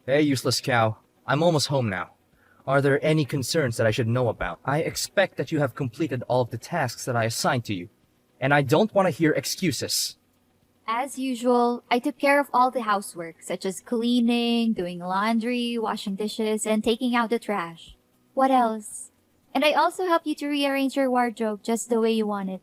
Hey, useless cow. I'm almost home now. Are there any concerns that I should know about? I expect that you have completed all of the tasks that I assigned to you, and I don't want to hear excuses. As usual, I took care of all the housework, such as cleaning, doing laundry, washing dishes, and taking out the trash. What else? And I also helped you to rearrange your wardrobe just the way you want it.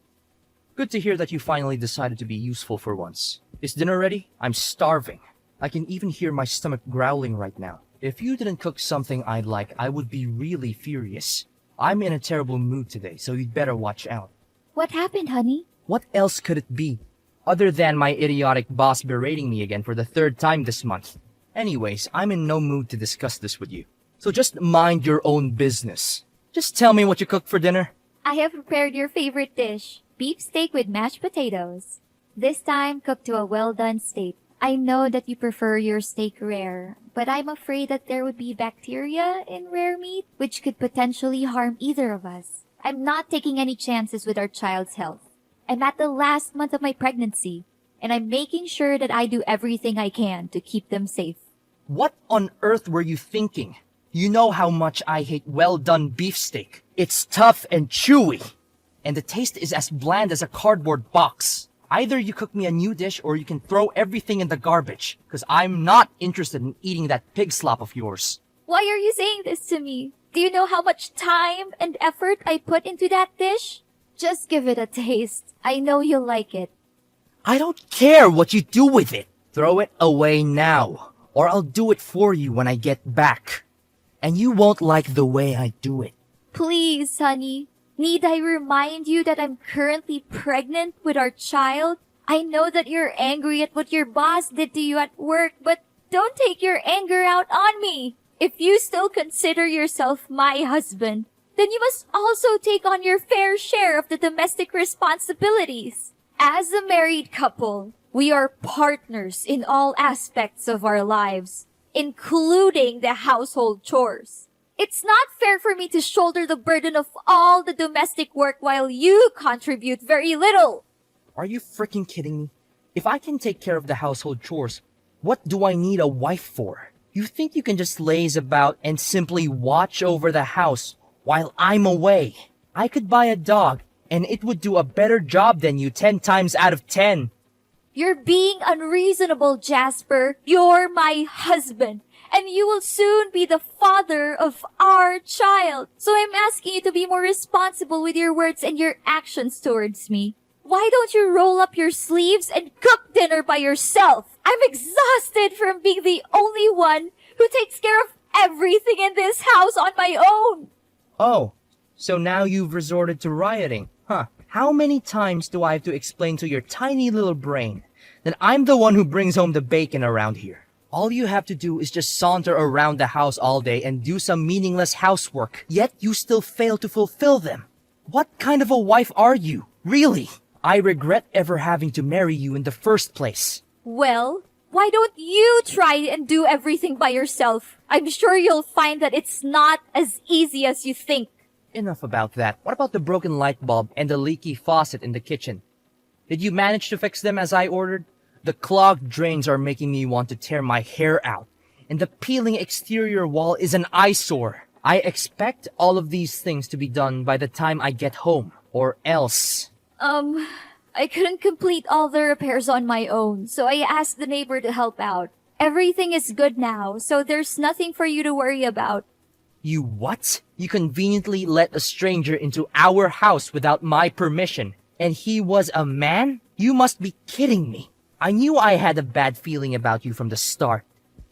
Good to hear that you finally decided to be useful for once. Is dinner ready? I'm starving. I can even hear my stomach growling right now. If you didn't cook something I'd like, I would be really furious. I'm in a terrible mood today, so you'd better watch out. What happened, honey? What else could it be? Other than my idiotic boss berating me again for the third time this month. Anyways, I'm in no mood to discuss this with you. So just mind your own business. Just tell me what you cooked for dinner. I have prepared your favorite dish, beef steak with mashed potatoes. This time, cooked to a well-done state. I know that you prefer your steak rare, but I'm afraid that there would be bacteria in rare meat, which could potentially harm either of us. I'm not taking any chances with our child's health. I'm at the last month of my pregnancy, and I'm making sure that I do everything I can to keep them safe. What on earth were you thinking? You know how much I hate well-done beefsteak. It's tough and chewy, and the taste is as bland as a cardboard box. Either you cook me a new dish or you can throw everything in the garbage, because I'm not interested in eating that pig slop of yours. Why are you saying this to me? Do you know how much time and effort I put into that dish? Just give it a taste. I know you'll like it. I don't care what you do with it. Throw it away now, or I'll do it for you when I get back. And you won't like the way I do it. Please, honey. Need I remind you that I'm currently pregnant with our child? I know that you're angry at what your boss did to you at work, but don't take your anger out on me. If you still consider yourself my husband, then you must also take on your fair share of the domestic responsibilities. As a married couple, we are partners in all aspects of our lives, including the household chores. It's not fair for me to shoulder the burden of all the domestic work while you contribute very little. Are you freaking kidding me? If I can take care of the household chores, what do I need a wife for? You think you can just laze about and simply watch over the house while I'm away? I could buy a dog, and it would do a better job than you 10 times out of 10. You're being unreasonable, Jasper. You're my husband, and you will soon be the father of our child. So I'm asking you to be more responsible with your words and your actions towards me. Why don't you roll up your sleeves and cook dinner by yourself? I'm exhausted from being the only one who takes care of everything in this house on my own. Oh, so now you've resorted to rioting, huh? How many times do I have to explain to your tiny little brain that I'm the one who brings home the bacon around here? All you have to do is just saunter around the house all day and do some meaningless housework, yet you still fail to fulfill them. What kind of a wife are you, really? I regret ever having to marry you in the first place. Well, why don't you try and do everything by yourself? I'm sure you'll find that it's not as easy as you think. Enough about that. What about the broken light bulb and the leaky faucet in the kitchen? Did you manage to fix them as I ordered? The clogged drains are making me want to tear my hair out, and the peeling exterior wall is an eyesore. I expect all of these things to be done by the time I get home, or else. I couldn't complete all the repairs on my own, so I asked the neighbor to help out. Everything is good now, so there's nothing for you to worry about. You what? You conveniently let a stranger into our house without my permission, and he was a man? You must be kidding me. I knew I had a bad feeling about you from the start,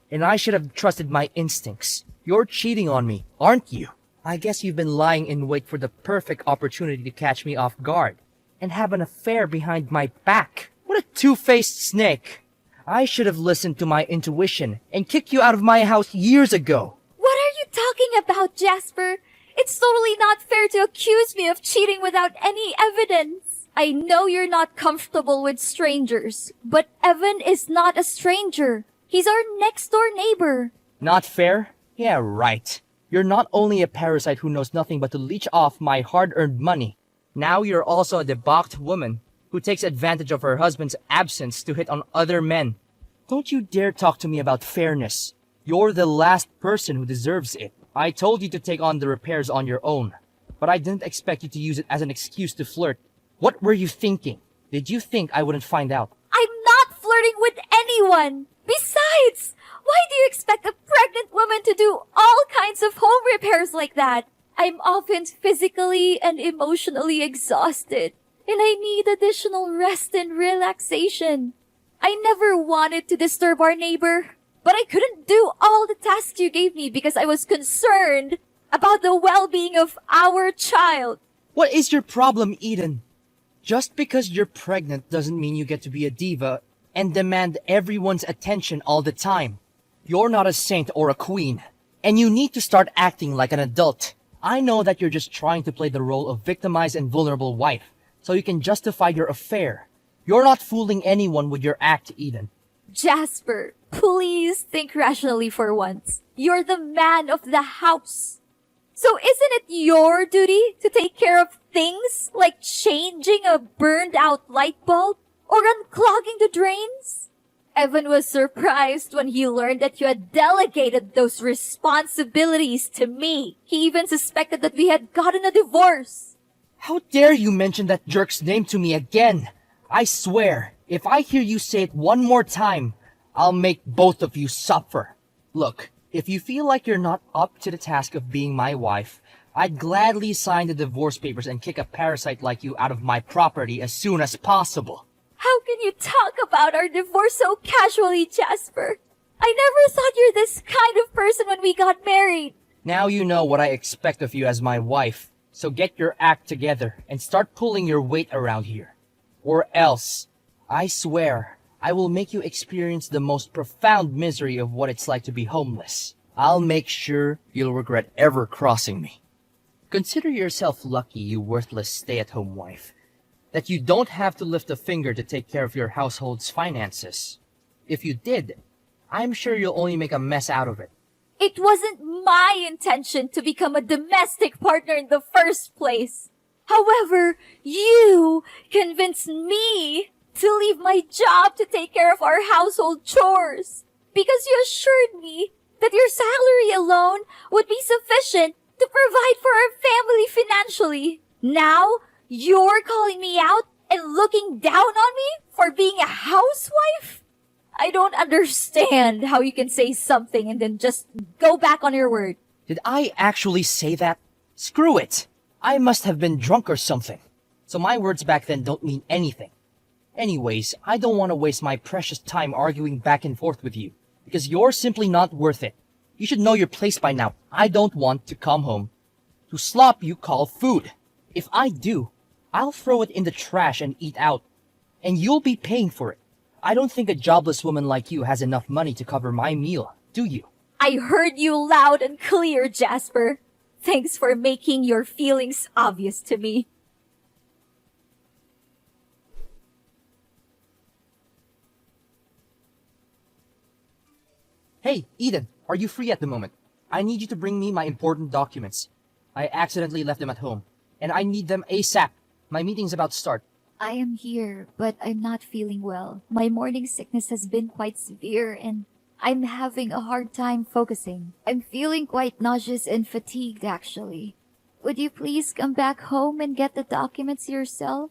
and I should have trusted my instincts. You're cheating on me, aren't you? I guess you've been lying in wait for the perfect opportunity to catch me off guard, and have an affair behind my back. What a two-faced snake. I should have listened to my intuition and kicked you out of my house years ago. What are you talking about, Jasper? It's totally not fair to accuse me of cheating without any evidence. I know you're not comfortable with strangers, but Evan is not a stranger. He's our next-door neighbor. Not fair? Yeah, right. You're not only a parasite who knows nothing but to leech off my hard-earned money. Now you're also a debauched woman who takes advantage of her husband's absence to hit on other men. Don't you dare talk to me about fairness. You're the last person who deserves it. I told you to take on the repairs on your own, but I didn't expect you to use it as an excuse to flirt. What were you thinking? Did you think I wouldn't find out? I'm not flirting with anyone! Besides, why do you expect a pregnant woman to do all kinds of home repairs like that? I'm often physically and emotionally exhausted, and I need additional rest and relaxation. I never wanted to disturb our neighbor, but I couldn't do all the tasks you gave me because I was concerned about the well-being of our child. What is your problem, Eden? Just because you're pregnant doesn't mean you get to be a diva and demand everyone's attention all the time. You're not a saint or a queen, and you need to start acting like an adult. I know that you're just trying to play the role of victimized and vulnerable wife, so you can justify your affair. You're not fooling anyone with your act, Eden. Jasper, please think rationally for once. You're the man of the house. So isn't it your duty to take care of things like changing a burned out light bulb or unclogging the drains? Evan was surprised when he learned that you had delegated those responsibilities to me. He even suspected that we had gotten a divorce. How dare you mention that jerk's name to me again? I swear, if I hear you say it one more time, I'll make both of you suffer. Look, if you feel like you're not up to the task of being my wife, I'd gladly sign the divorce papers and kick a parasite like you out of my property as soon as possible. How can you talk about our divorce so casually, Jasper? I never thought you're this kind of person when we got married. Now you know what I expect of you as my wife, so get your act together and start pulling your weight around here. Or else, I swear, I will make you experience the most profound misery of what it's like to be homeless. I'll make sure you'll regret ever crossing me. Consider yourself lucky, you worthless stay-at-home wife, that you don't have to lift a finger to take care of your household's finances. If you did, I'm sure you'll only make a mess out of it. It wasn't my intention to become a domestic partner in the first place. However, you convinced me to leave my job to take care of our household chores because you assured me that your salary alone would be sufficient to provide for our family financially. Now, you're calling me out and looking down on me for being a housewife? I don't understand how you can say something and then just go back on your word. Did I actually say that? Screw it! I must have been drunk or something. So my words back then don't mean anything. Anyways, I don't want to waste my precious time arguing back and forth with you, because you're simply not worth it. You should know your place by now. I don't want to come home to slop you call food. If I do, I'll throw it in the trash and eat out. And you'll be paying for it. I don't think a jobless woman like you has enough money to cover my meal, do you? I heard you loud and clear, Jasper. Thanks for making your feelings obvious to me. Hey, Eden, are you free at the moment? I need you to bring me my important documents. I accidentally left them at home, and I need them ASAP. My meeting's about to start. I am here, but I'm not feeling well. My morning sickness has been quite severe and I'm having a hard time focusing. I'm feeling quite nauseous and fatigued, actually. Would you please come back home and get the documents yourself?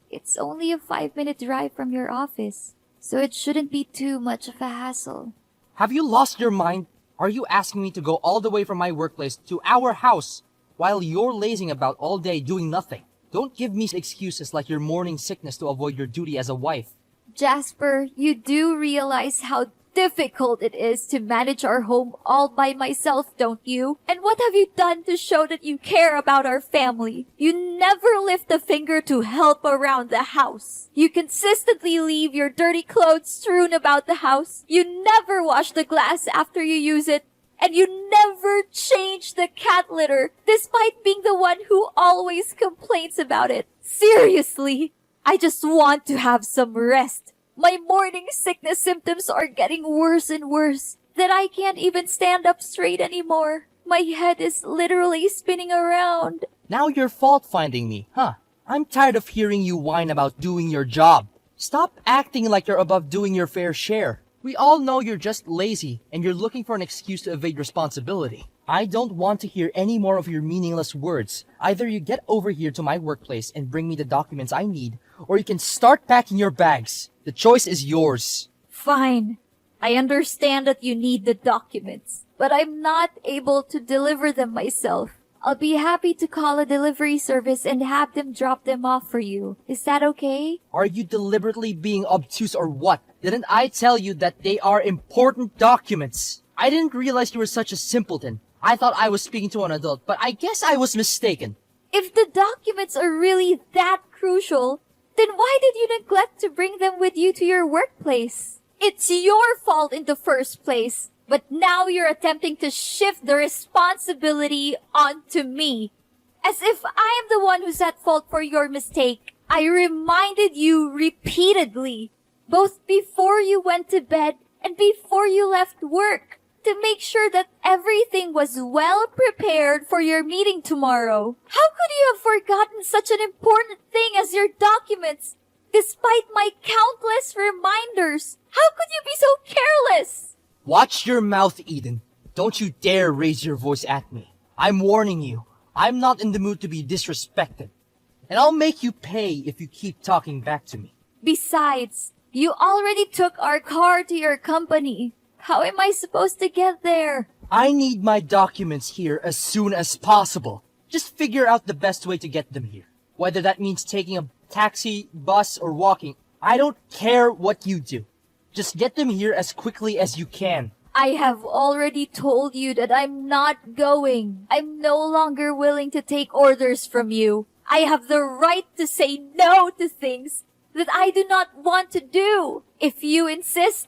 It's only a 5-minute drive from your office, so it shouldn't be too much of a hassle. Have you lost your mind? Are you asking me to go all the way from my workplace to our house while you're lazing about all day doing nothing? Don't give me excuses like your morning sickness to avoid your duty as a wife. Jasper, you do realize how difficult it is to manage our home all by myself, don't you? And what have you done to show that you care about our family? You never lift a finger to help around the house. You consistently leave your dirty clothes strewn about the house. You never wash the glass after you use it. And you never change the cat litter, despite being the one who always complains about it. Seriously, I just want to have some rest. My morning sickness symptoms are getting worse and worse, that I can't even stand up straight anymore. My head is literally spinning around. Now you're fault-finding me, huh? I'm tired of hearing you whine about doing your job. Stop acting like you're above doing your fair share. We all know you're just lazy and you're looking for an excuse to evade responsibility. I don't want to hear any more of your meaningless words. Either you get over here to my workplace and bring me the documents I need, or you can start packing your bags. The choice is yours. Fine. I understand that you need the documents, but I'm not able to deliver them myself. I'll be happy to call a delivery service and have them drop them off for you. Is that okay? Are you deliberately being obtuse or what? Didn't I tell you that they are important documents? I didn't realize you were such a simpleton. I thought I was speaking to an adult, but I guess I was mistaken. If the documents are really that crucial, then why did you neglect to bring them with you to your workplace? It's your fault in the first place, but now you're attempting to shift the responsibility onto me. As if I am the one who's at fault for your mistake. I reminded you repeatedly, both before you went to bed and before you left work, to make sure that everything was well prepared for your meeting tomorrow. How could you have forgotten such an important thing as your documents, despite my countless reminders? How could you be so careless? Watch your mouth, Eden. Don't you dare raise your voice at me. I'm warning you, I'm not in the mood to be disrespected. And I'll make you pay if you keep talking back to me. Besides, you already took our car to your company. How am I supposed to get there? I need my documents here as soon as possible. Just figure out the best way to get them here. Whether that means taking a taxi, bus, or walking, I don't care what you do. Just get them here as quickly as you can. I have already told you that I'm not going. I'm no longer willing to take orders from you. I have the right to say no to things that I do not want to do. If you insist,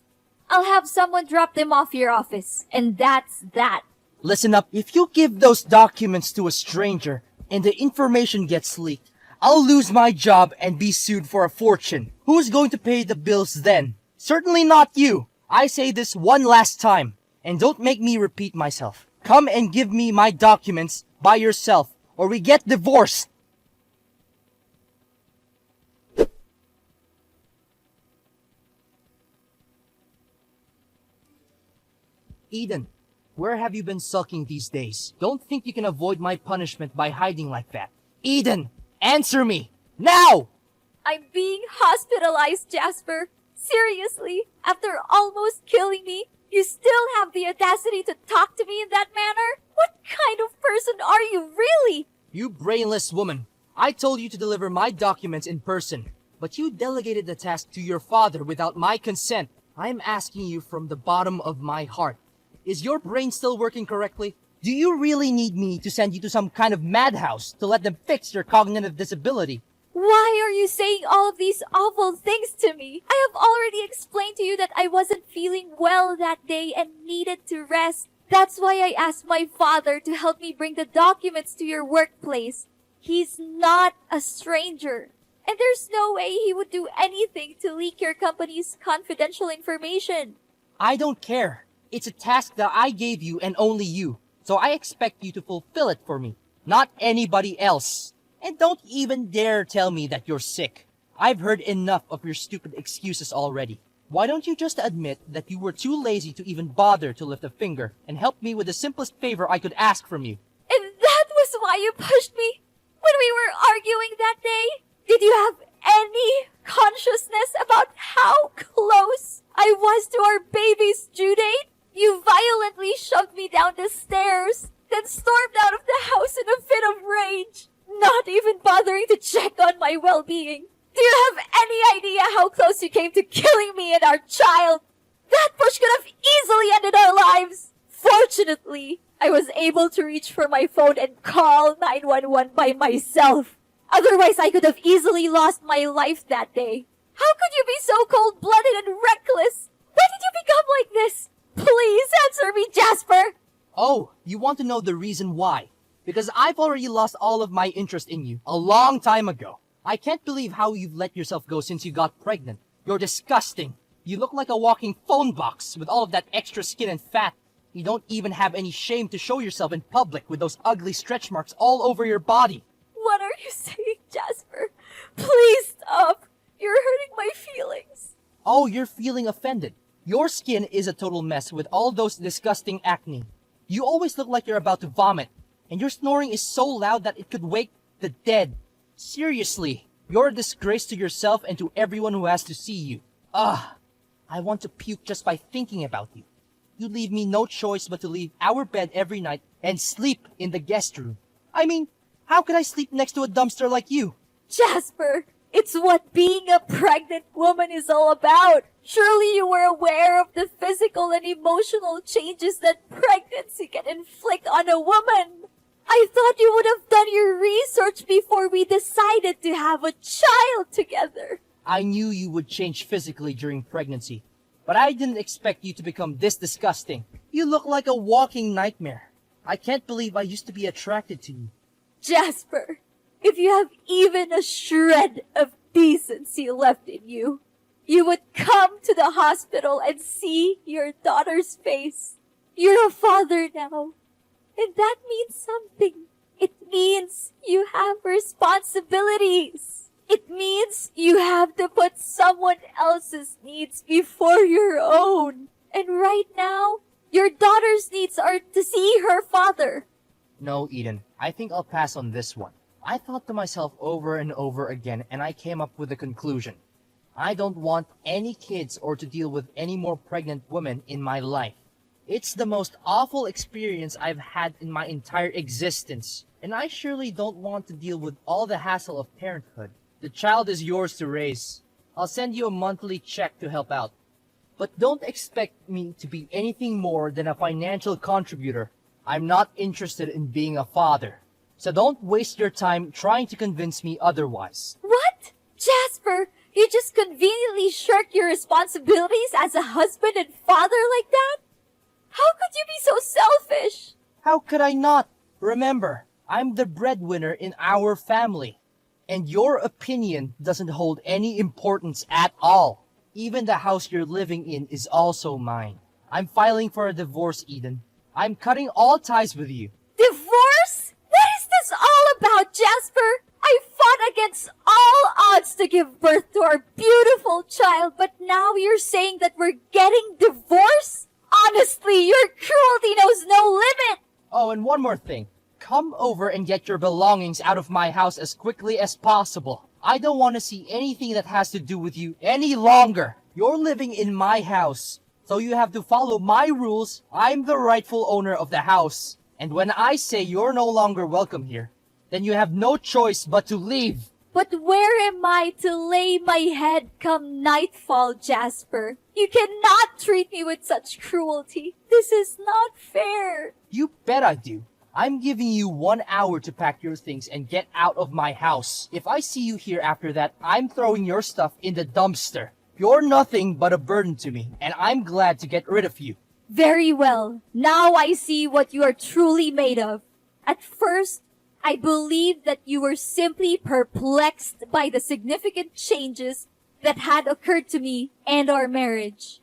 I'll have someone drop them off your office. And that's that. Listen up, if you give those documents to a stranger and the information gets leaked, I'll lose my job and be sued for a fortune. Who's going to pay the bills then? Certainly not you. I say this one last time, and don't make me repeat myself. Come and give me my documents by yourself, or we get divorced. Eden, where have you been sulking these days? Don't think you can avoid my punishment by hiding like that. Eden, answer me! Now! I'm being hospitalized, Jasper. Seriously, after almost killing me, you still have the audacity to talk to me in that manner? What kind of person are you really? You brainless woman. I told you to deliver my documents in person, but you delegated the task to your father without my consent. I'm asking you from the bottom of my heart. Is your brain still working correctly? Do you really need me to send you to some kind of madhouse to let them fix your cognitive disability? Why are you saying all of these awful things to me? I have already explained to you that I wasn't feeling well that day and needed to rest. That's why I asked my father to help me bring the documents to your workplace. He's not a stranger. And there's no way he would do anything to leak your company's confidential information. I don't care. It's a task that I gave you and only you. So I expect you to fulfill it for me, not anybody else. And don't even dare tell me that you're sick. I've heard enough of your stupid excuses already. Why don't you just admit that you were too lazy to even bother to lift a finger and help me with the simplest favor I could ask from you? And that was why you pushed me when we were arguing that day? Did you have any consciousness about how close I was to our baby's due date? You violently shoved me down the stairs, then stormed out of the house in a fit of rage, not even bothering to check on my well-being. Do you have any idea how close you came to killing me and our child? That push could have easily ended our lives. Fortunately, I was able to reach for my phone and call 911 by myself. Otherwise, I could have easily lost my life that day. How could you be so cold-blooded and reckless? When did you become like this? Please answer me, Jasper! Oh, you want to know the reason why? Because I've already lost all of my interest in you a long time ago. I can't believe how you've let yourself go since you got pregnant. You're disgusting. You look like a walking phone box with all of that extra skin and fat. You don't even have any shame to show yourself in public with those ugly stretch marks all over your body. What are you saying, Jasper? Please stop. You're hurting my feelings. Oh, you're feeling offended. Your skin is a total mess with all those disgusting acne. You always look like you're about to vomit, and your snoring is so loud that it could wake the dead. Seriously, you're a disgrace to yourself and to everyone who has to see you. I want to puke just by thinking about you. You leave me no choice but to leave our bed every night and sleep in the guest room. I mean, how could I sleep next to a dumpster like you? Jasper, it's what being a pregnant woman is all about. Surely you were aware of the physical and emotional changes that pregnancy can inflict on a woman. I thought you would have done your research before we decided to have a child together. I knew you would change physically during pregnancy, but I didn't expect you to become this disgusting. You look like a walking nightmare. I can't believe I used to be attracted to you. Jasper, if you have even a shred of decency left in you, you would come to the hospital and see your daughter's face. You're a father now, and that means something. It means you have responsibilities. It means you have to put someone else's needs before your own. And right now, your daughter's needs are to see her father. No, Eden, I think I'll pass on this one. I thought to myself over and over again, and I came up with a conclusion. I don't want any kids or to deal with any more pregnant women in my life. It's the most awful experience I've had in my entire existence, and I surely don't want to deal with all the hassle of parenthood. The child is yours to raise. I'll send you a monthly check to help out. But don't expect me to be anything more than a financial contributor. I'm not interested in being a father. So don't waste your time trying to convince me otherwise. What? Jasper, you just conveniently shirk your responsibilities as a husband and father like that? How could you be so selfish? How could I not? Remember, I'm the breadwinner in our family. And your opinion doesn't hold any importance at all. Even the house you're living in is also mine. I'm filing for a divorce, Eden. I'm cutting all ties with you. Divorce? What is this all about, Jasper? I fought against all odds to give birth to our beautiful child, but now you're saying that we're getting divorced? Honestly, your cruelty knows no limit! Oh, and one more thing. Come over and get your belongings out of my house as quickly as possible. I don't want to see anything that has to do with you any longer. You're living in my house, so you have to follow my rules. I'm the rightful owner of the house. And when I say you're no longer welcome here, then you have no choice but to leave. But where am I to lay my head come nightfall, Jasper? You cannot treat me with such cruelty. This is not fair. You bet I do. I'm giving you 1 hour to pack your things and get out of my house. If I see you here after that, I'm throwing your stuff in the dumpster. You're nothing but a burden to me, and I'm glad to get rid of you. Very well. Now I see what you are truly made of. At first, I believed that you were simply perplexed by the significant changes that had occurred to me and our marriage.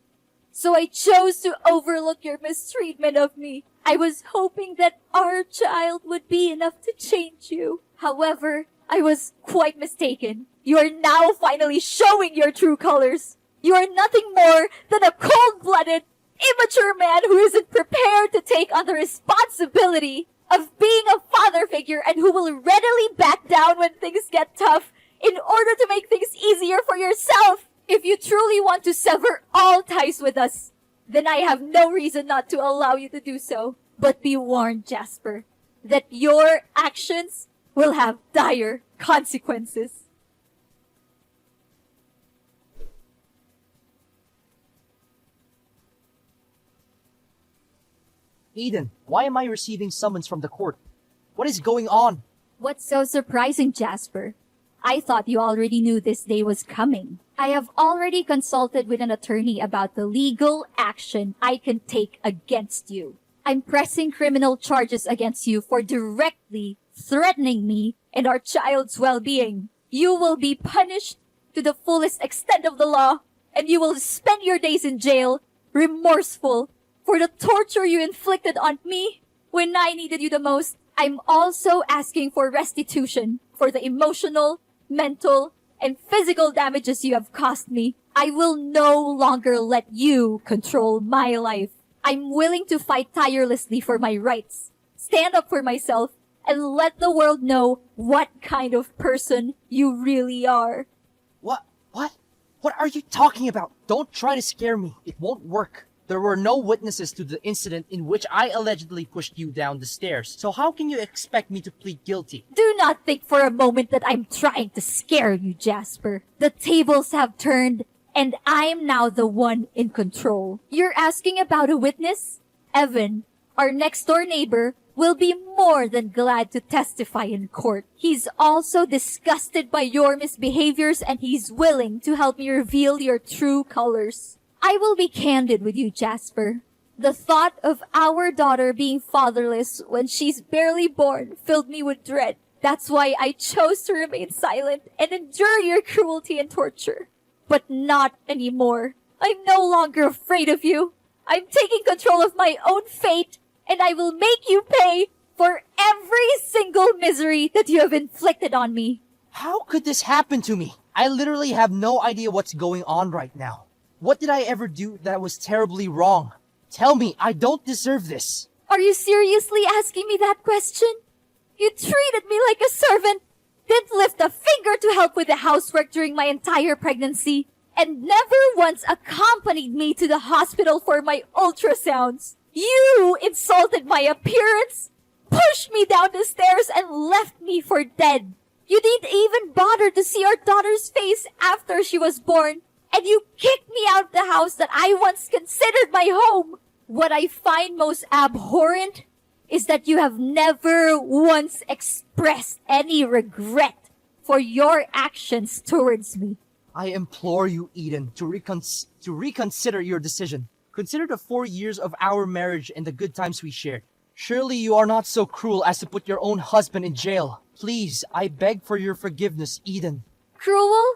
So I chose to overlook your mistreatment of me. I was hoping that our child would be enough to change you. However, I was quite mistaken. You are now finally showing your true colors. You are nothing more than a cold-blooded, immature man who isn't prepared to take on the responsibility of being a father figure and who will readily back down when things get tough in order to make things easier for yourself. If you truly want to sever all ties with us, then I have no reason not to allow you to do so. But be warned, Jasper, that your actions will have dire consequences. Eden, why am I receiving summons from the court? What is going on? What's so surprising, Jasper? I thought you already knew this day was coming. I have already consulted with an attorney about the legal action I can take against you. I'm pressing criminal charges against you for directly threatening me and our child's well-being. You will be punished to the fullest extent of the law, and you will spend your days in jail, remorseful for the torture you inflicted on me when I needed you the most. I'm also asking for restitution for the emotional, mental, and physical damages you have caused me. I will no longer let you control my life. I'm willing to fight tirelessly for my rights, stand up for myself, and let the world know what kind of person you really are. What? What? What are you talking about? Don't try to scare me. It won't work. There were no witnesses to the incident in which I allegedly pushed you down the stairs. So how can you expect me to plead guilty? Do not think for a moment that I'm trying to scare you, Jasper. The tables have turned, and I'm now the one in control. You're asking about a witness? Evan, our next door neighbor, will be more than glad to testify in court. He's also disgusted by your misbehaviors, and he's willing to help me reveal your true colors. I will be candid with you, Jasper. The thought of our daughter being fatherless when she's barely born filled me with dread. That's why I chose to remain silent and endure your cruelty and torture. But not anymore. I'm no longer afraid of you. I'm taking control of my own fate, and I will make you pay for every single misery that you have inflicted on me. How could this happen to me? I literally have no idea what's going on right now. What did I ever do that was terribly wrong? Tell me, I don't deserve this. Are you seriously asking me that question? You treated me like a servant, didn't lift a finger to help with the housework during my entire pregnancy, and never once accompanied me to the hospital for my ultrasounds. You insulted my appearance, pushed me down the stairs, and left me for dead. You didn't even bother to see our daughter's face after she was born, and you kicked me out of the house that I once considered my home. What I find most abhorrent is that you have never once expressed any regret for your actions towards me. I implore you, Eden, to reconsider your decision. Consider the 4 years of our marriage and the good times we shared. Surely you are not so cruel as to put your own husband in jail. Please, I beg for your forgiveness, Eden. Cruel?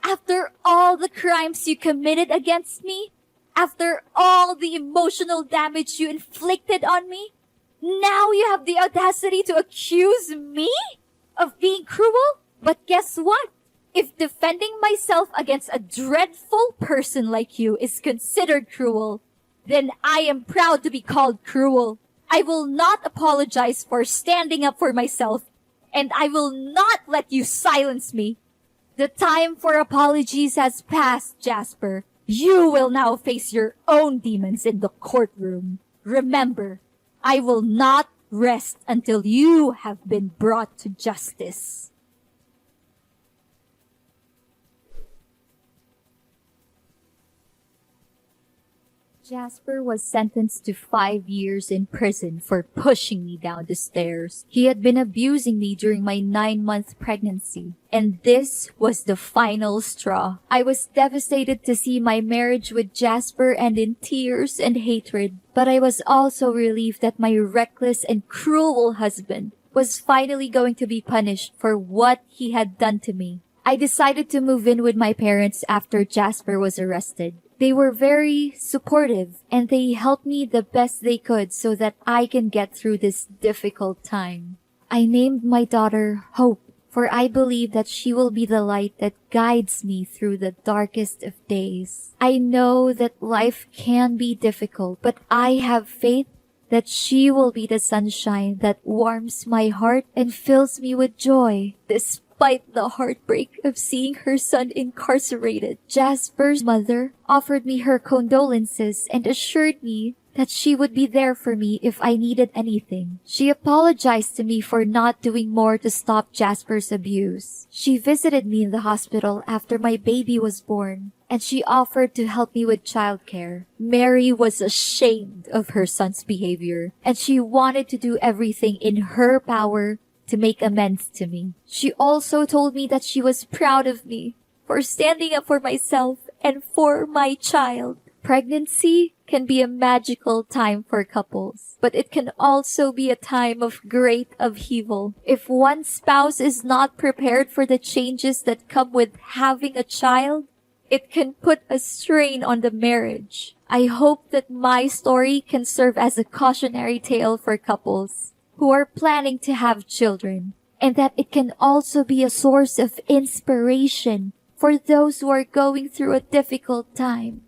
After all the crimes you committed against me? After all the emotional damage you inflicted on me? Now you have the audacity to accuse me of being cruel? But guess what? If defending myself against a dreadful person like you is considered cruel, then I am proud to be called cruel. I will not apologize for standing up for myself, and I will not let you silence me. The time for apologies has passed, Jasper. You will now face your own demons in the courtroom. Remember, I will not rest until you have been brought to justice. Jasper was sentenced to 5 years in prison for pushing me down the stairs. He had been abusing me during my 9-month pregnancy, and this was the final straw. I was devastated to see my marriage with Jasper end in tears and hatred, but I was also relieved that my reckless and cruel husband was finally going to be punished for what he had done to me. I decided to move in with my parents after Jasper was arrested. They were very supportive, and they helped me the best they could so that I can get through this difficult time. I named my daughter Hope, for I believe that she will be the light that guides me through the darkest of days. I know that life can be difficult, but I have faith that she will be the sunshine that warms my heart and fills me with joy. Despite the heartbreak of seeing her son incarcerated, Jasper's mother offered me her condolences and assured me that she would be there for me if I needed anything. She apologized to me for not doing more to stop Jasper's abuse. She visited me in the hospital after my baby was born, and she offered to help me with childcare. Mary was ashamed of her son's behavior, and she wanted to do everything in her power to make amends to me. She also told me that she was proud of me for standing up for myself and for my child. Pregnancy can be a magical time for couples, but it can also be a time of great upheaval. If one spouse is not prepared for the changes that come with having a child, it can put a strain on the marriage. I hope that my story can serve as a cautionary tale for couples who are planning to have children, and that it can also be a source of inspiration for those who are going through a difficult time.